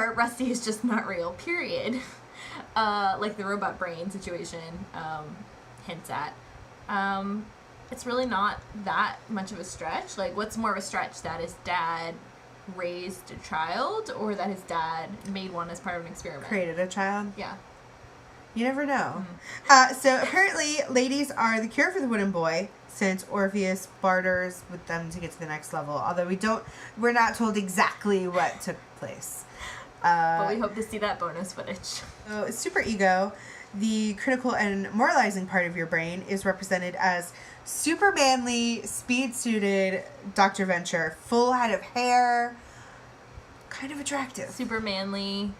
or Rusty is just not real, period. Like the robot brain situation hints at. It's really not that much of a stretch. Like, what's more of a stretch, that his dad raised a child, or that his dad made one as part of an experiment? Created a child? Yeah. You never know. So apparently ladies are the cure for the wooden boy, since Orpheus barters with them to get to the next level. Although we're not told exactly what took place. But we hope to see that bonus footage. So super ego, the critical and moralizing part of your brain, is represented as super manly, speed-suited Dr. Venture, full head of hair, kind of attractive. Super manly.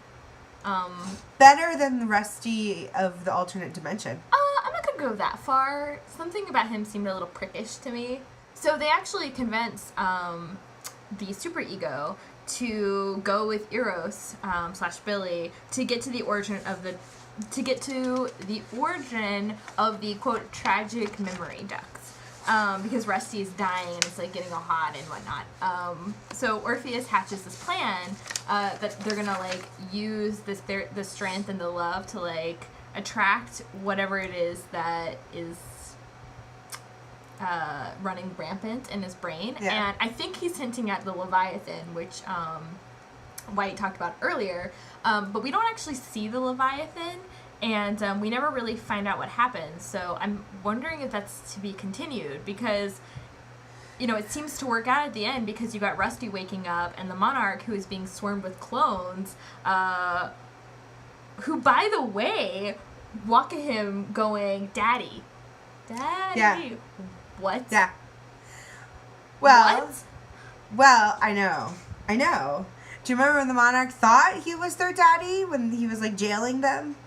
Better than the Rusty of the alternate dimension. I'm not gonna go that far. Something about him seemed a little prickish to me. So they actually convince the super ego to go with Eros / Billy to get to the origin of the quote tragic memory ducts. Because Rusty is dying and it's like getting all hot and whatnot. So Orpheus hatches this plan that they're gonna like use the strength and the love to like attract whatever it is that is running rampant in his brain. Yeah. And I think he's hinting at the Leviathan, which White talked about earlier. But we don't actually see the Leviathan. And we never really find out what happens. So I'm wondering if that's to be continued. Because, you know, it seems to work out at the end. Because you got Rusty waking up. And the Monarch, who is being swarmed with clones. Who, by the way, walk at him going, Daddy. Daddy. Yeah. What? Yeah. Well. What? Well, I know. Do you remember when the Monarch thought he was their daddy? When he was, like, jailing them?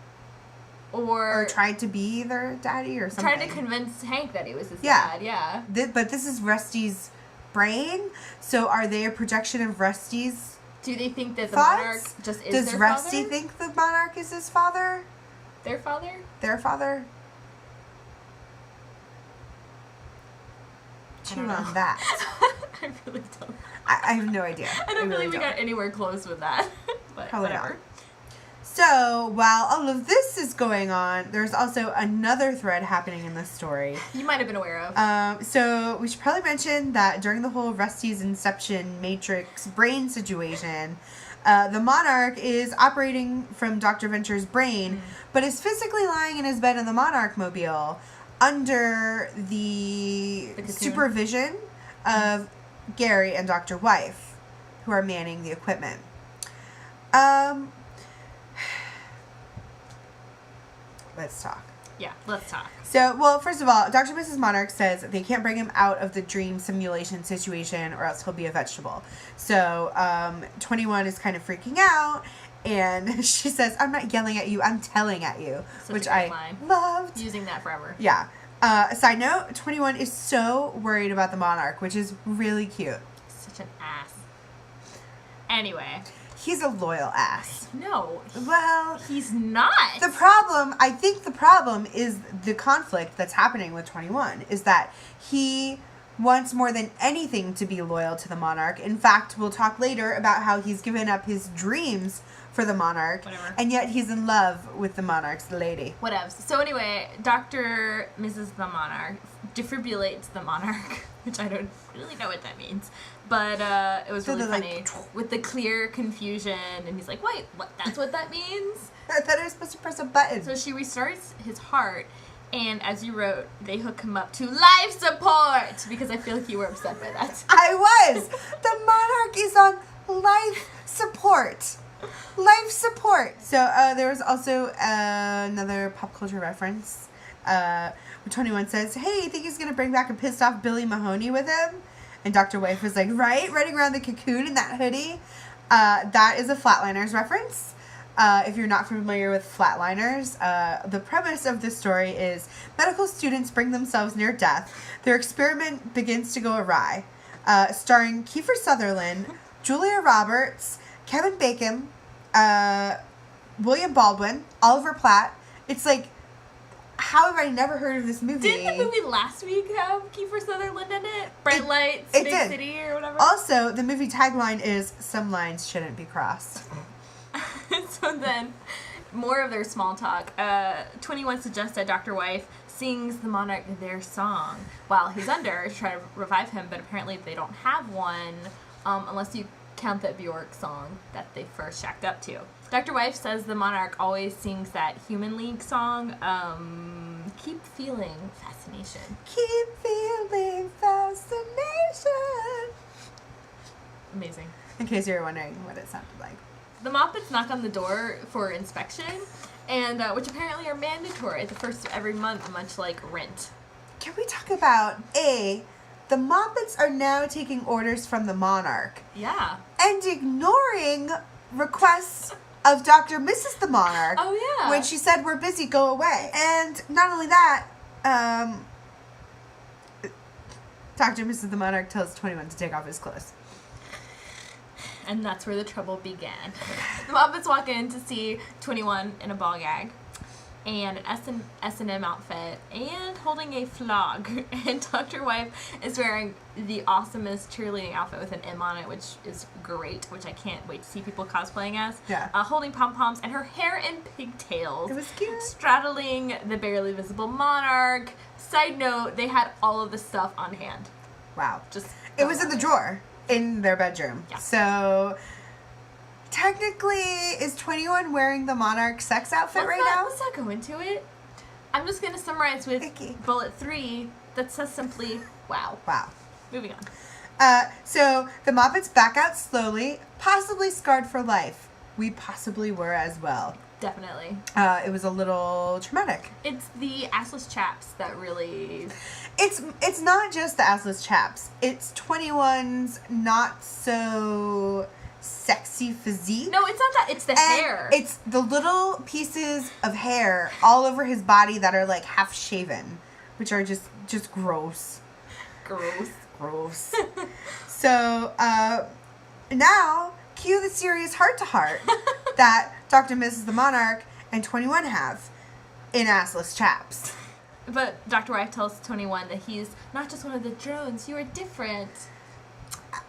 Or tried to be their daddy or something. Tried to convince Hank that he was his dad, yeah. But this is Rusty's brain, so are they a projection of Rusty's Do they think that the thoughts? Monarch just is Does their Rusty father? think the Monarch is his father? Their father? Their father? Chew on that. I really don't. I have no idea. I don't believe we got anywhere close with that. But Probably whatever. not. So, while all of this is going on, there's also another thread happening in this story. You might have been aware of. So, we should probably mention that during the whole Rusty's Inception Matrix brain situation, the Monarch is operating from Dr. Venture's brain, but is physically lying in his bed in the Monarch mobile under the supervision of Gary and Dr. Wife, who are manning the equipment. Let's talk. Yeah, let's talk. So, well, first of all, Dr. and Mrs. Monarch says they can't bring him out of the dream simulation situation or else he'll be a vegetable. So, 21 is kind of freaking out, and she says, I'm not yelling at you, I'm telling at you. Such which a great I line. loved. Using that forever. Yeah. Side note, 21 is so worried about the Monarch, which is really cute. Such an ass. Anyway. He's a loyal ass. No. Well, he's not. I think the problem is the conflict that's happening with 21 is that he wants more than anything to be loyal to the Monarch. In fact, we'll talk later about how he's given up his dreams for the Monarch. Whatever. And yet he's in love with the Monarch's lady. Whatever. So anyway, Dr. Mrs. the Monarch defibrillates the Monarch, which I don't really know what that means. But it was really funny with the clear confusion, and he's like, wait, what? That's what that means? I thought I was supposed to press a button. So she restarts his heart, and as you wrote, they hook him up to life support, because I feel like you were upset by that. I was! The Monarch is on life support. Life support. So there was also another pop culture reference. 21 says, hey, I think he's going to bring back a pissed off Billy Mahoney with him. And Dr. Wife was like, right? Running around the cocoon in that hoodie. That is a Flatliners reference. If you're not familiar with Flatliners, the premise of this story is medical students bring themselves near death. Their experiment begins to go awry. Starring Kiefer Sutherland, Julia Roberts, Kevin Bacon, William Baldwin, Oliver Platt. It's like, how have I never heard of this movie? Didn't the movie last week have Kiefer Sutherland in it? Bright Lights, Big City, or whatever? Also, the movie tagline is, some lines shouldn't be crossed. So then, more of their small talk. 21 suggests that Dr. Wife sings the monarch their song while he's under to try to revive him, but apparently they don't have one unless you count that Bjork song that they first shacked up to. Dr. Wife says the monarch always sings that Human League song, Keep Feeling Fascination. Keep feeling fascination. Amazing. In case you're wondering what it sounded like. The Moppets knock on the door for inspection, and which apparently are mandatory at the first of every month, much like rent. Can we talk about, the Moppets are now taking orders from the monarch. Yeah. And ignoring requests of Dr. Mrs. the Monarch. Oh, yeah. When she said, we're busy, go away. And not only that, Dr. Mrs. the Monarch tells 21 to take off his clothes. And that's where the trouble began. The Moppets walk in to see 21 in a ball gag and an S&M outfit and holding a flog. And Dr. Wife is wearing the awesomest cheerleading outfit with an M on it, which is great, which I can't wait to see people cosplaying as. Yeah. Holding pom-poms and her hair in pigtails. It was cute. Straddling the barely visible monarch. Side note, they had all of the stuff on hand. Wow. It was in the drawer in their bedroom. Yeah. So technically, is 21 wearing the monarch sex outfit now? Let's not go into it. I'm just going to summarize with bullet 3 that says simply, wow. Wow. Moving on. So the Moppets back out slowly, possibly scarred for life. We possibly were as well. Definitely. It was a little traumatic. It's the assless chaps that really... It's not just the assless chaps. It's 21's not so sexy physique. No, it's not that. It's the hair. It's the little pieces of hair all over his body that are like half shaven, which are just gross. Gross. So now cue the serious heart-to-heart that Dr. and Mrs. the Monarch and 21 have in assless chaps. But Dr. Wife tells 21 that he's not just one of the drones. You are different.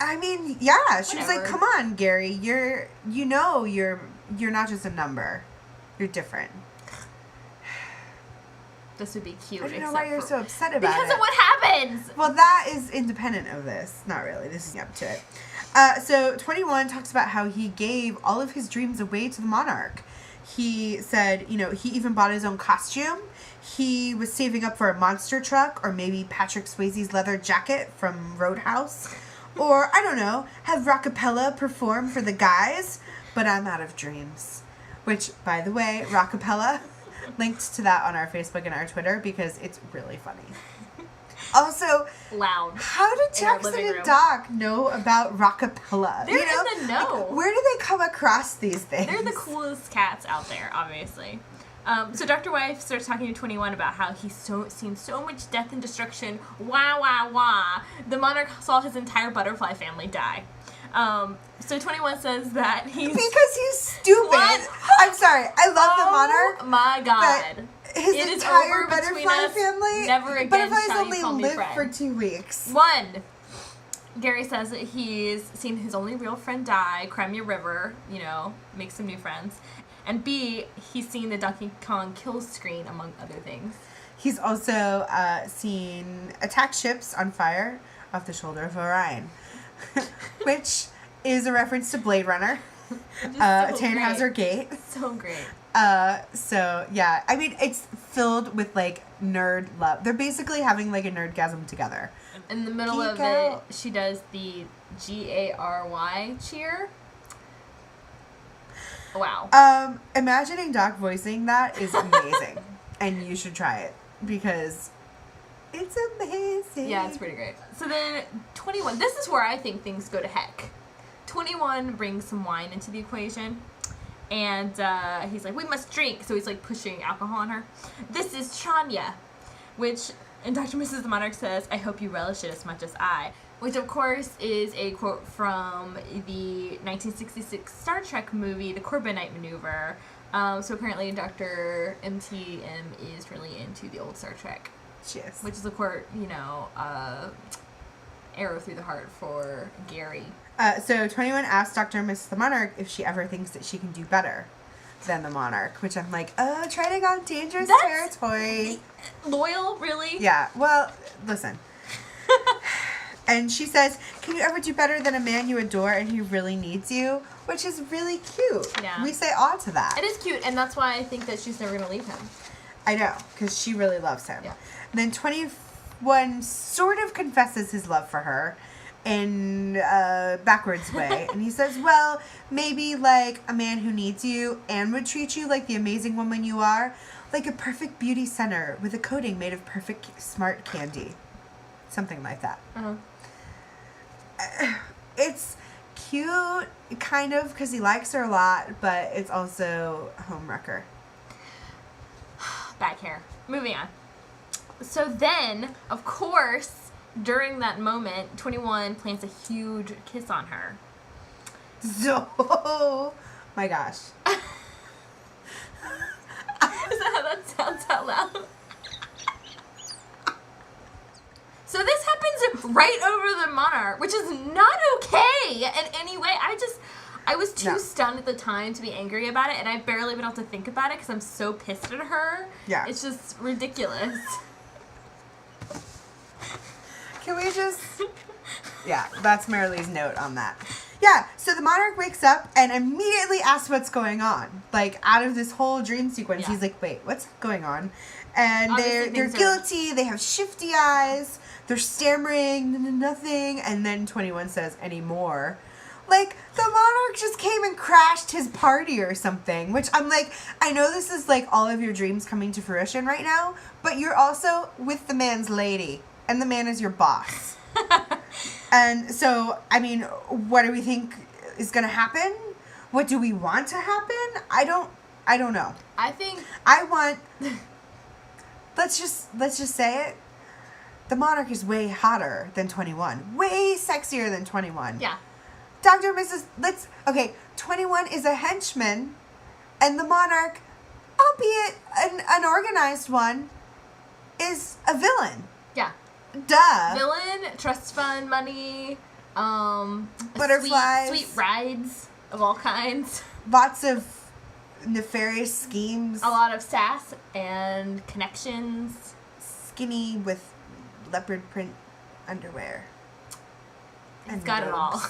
I mean, yeah. She was Whatever. like, "Come on, Gary. You're not just a number. You're different." This would be cute. I don't know why you're so upset about it. Because of what happens. Well, that is independent of this. Not really. This is up to it. So 21 talks about how he gave all of his dreams away to the monarch. He said, he even bought his own costume. He was saving up for a monster truck or maybe Patrick Swayze's leather jacket from Roadhouse. Or, I don't know, have Rockapella perform for the guys. But I'm out of dreams. Which, by the way, Rockapella, linked to that on our Facebook and our Twitter because it's really funny. Also, loud. How did Jackson and Doc know about Rockapella? They're in the know. Like, where do they come across these things? They're the coolest cats out there, obviously. So Dr. Wife starts talking to 21 about how he's seen so much death and destruction. Wah, wah, wah. The monarch saw his entire butterfly family die. So 21 says that he's... Because he's stupid. What? I'm sorry. I love the monarch. Oh my God. His It is entire over between butterfly us. family. Never again Butterflies shall you only call me live friend. for 2 weeks. 1. Gary says that he's seen his only real friend die, Crimea River, make some new friends. And B, he's seen the Donkey Kong kill screen, among other things. He's also seen attack ships on fire off the shoulder of Orion. Which is a reference to Blade Runner. Tannhauser Gate. So great. So yeah, I mean, it's filled with like nerd love. They're basically having like a nerdgasm together. In the middle of it, she does the Gary cheer. Wow. Imagining Doc voicing that is amazing. And you should try it because it's amazing. Yeah, it's pretty great. So then 21, this is where I think things go to heck. 21 brings some wine into the equation. And he's like, we must drink. So he's like pushing alcohol on her. This is Chania, which, and Dr. Mrs. the Monarch says, I hope you relish it as much as I. Which, of course, is a quote from the 1966 Star Trek movie, The Corbinite Maneuver. So apparently Dr. MTM is really into the old Star Trek. She is. Which is, of course, arrow through the heart for Gary. So 21 asks Dr. and Mrs. the Monarch if she ever thinks that she can do better than the Monarch, which I'm like, treading on dangerous territory. Loyal, really? Yeah, well, listen. And she says, can you ever do better than a man you adore and he really needs you? Which is really cute. Yeah. We say aw to that. It is cute, and that's why I think that she's never going to leave him. I know, because she really loves him. Yeah. And then 21 sort of confesses his love for her in a backwards way. And he says, well, maybe like a man who needs you and would treat you like the amazing woman you are, like a perfect beauty center with a coating made of perfect smart candy. Something like that. Uh-huh. It's cute, kind of, because he likes her a lot, but it's also a homewrecker. Back here. Moving on. So then, of course, during that moment, 21 plants a huge kiss on her. So, my gosh. Is that how that sounds out loud? So this happens right over the Monarch, which is not okay in any way. I was too stunned at the time to be angry about it, and I've barely been able to think about it because I'm so pissed at her. Yeah. It's just ridiculous. Can we just... Yeah, that's Marilee's note on that. Yeah, so the Monarch wakes up and immediately asks what's going on. Like, out of this whole dream sequence, he's like, wait, what's going on? And they're guilty, they have shifty eyes, they're stammering, nothing, and then 21 says, anymore. Like, the Monarch just came and crashed his party or something, which I'm like, I know this is like all of your dreams coming to fruition right now, but you're also with the man's lady, and the man is your boss. And so, I mean, what do we think is going to happen? What do we want to happen? I don't know. I want... Let's just say it. The Monarch is way hotter than 21. Way sexier than 21. Yeah. Dr. and Mrs. Okay, 21 is a henchman, and the Monarch, albeit an unorganized one, is a villain. Yeah. Duh. Villain, trust fund money, butterflies, sweet rides of all kinds. Lots of nefarious schemes. A lot of sass and connections. Skinny with leopard print underwear. He's got it all.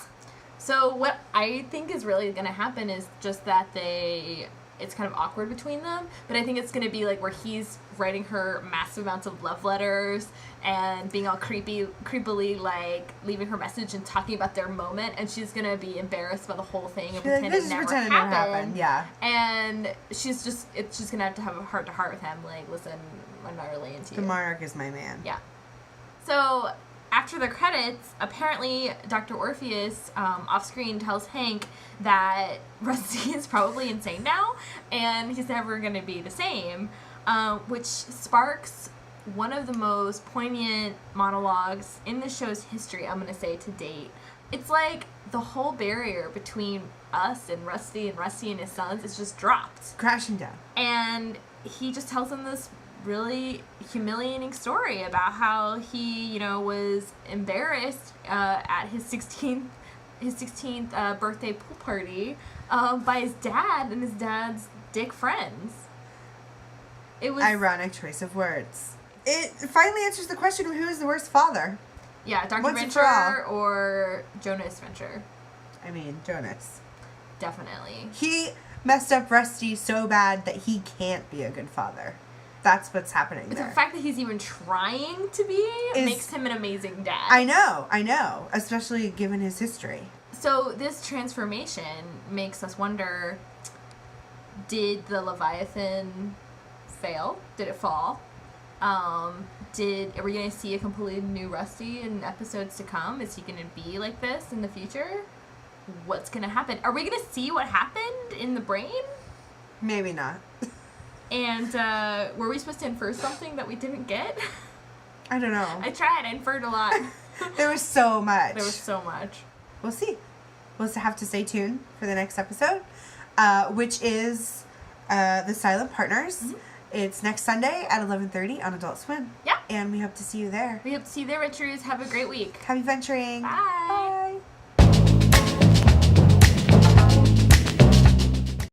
So what I think is really going to happen is just that it's kind of awkward between them, but I think it's going to be like where he's writing her massive amounts of love letters and being all creepily like leaving her message and talking about their moment, and she's going to be embarrassed by the whole thing and pretend it never happened. Yeah. And it's just going to have a heart-to-heart with him, like, listen, I'm not really into you. The Monarch is my man. Yeah. So after the credits, apparently Dr. Orpheus off-screen tells Hank that Rusty is probably insane now, and he's never going to be the same, which sparks one of the most poignant monologues in the show's history, I'm going to say, to date. It's like the whole barrier between us and Rusty and his sons is just dropped. Crashing down. And he just tells them this really humiliating story about how he, was embarrassed at his 16th birthday pool party by his dad and his dad's dick friends. It was ironic choice of words. It finally answers the question of who is the worst father. Yeah, Dr. Venture or Jonas Venture. I mean, Jonas. Definitely. He messed up Rusty so bad that he can't be a good father. That's what's happening there. The fact that he's even trying to be makes him an amazing dad. I know. Especially given his history. So this transformation makes us wonder, did the Leviathan fail? Did it fall? Are we going to see a completely new Rusty in episodes to come? Is he going to be like this in the future? What's going to happen? Are we going to see what happened in the brain? Maybe not. And were we supposed to infer something that we didn't get? I don't know. I tried. I inferred a lot. There was so much. We'll see. We'll have to stay tuned for the next episode, which is The Silent Partners. Mm-hmm. It's next Sunday at 11:30 on Adult Swim. Yeah. And we hope to see you there. We hope to see you there, Richards. Have a great week. Happy venturing. Bye.